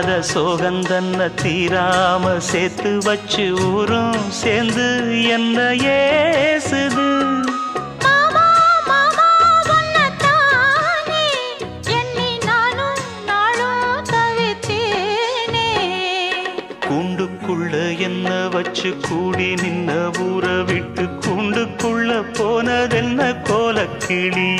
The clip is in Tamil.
தீராத சோகந்தன்ன தீராம சேர்த்து வச்சு ஊரும் சேர்ந்து என்ன ஏசுது. மாமா மாமா உன்னத்தானே எண்ணி நானும் நாளும் தவித்தேனே. கூண்டுக்குள்ள என்ன வச்சு கூடி நின்ன ஊரை விட்டு கூண்டுக்குள்ள போனதென்ன கோலக்கிளி.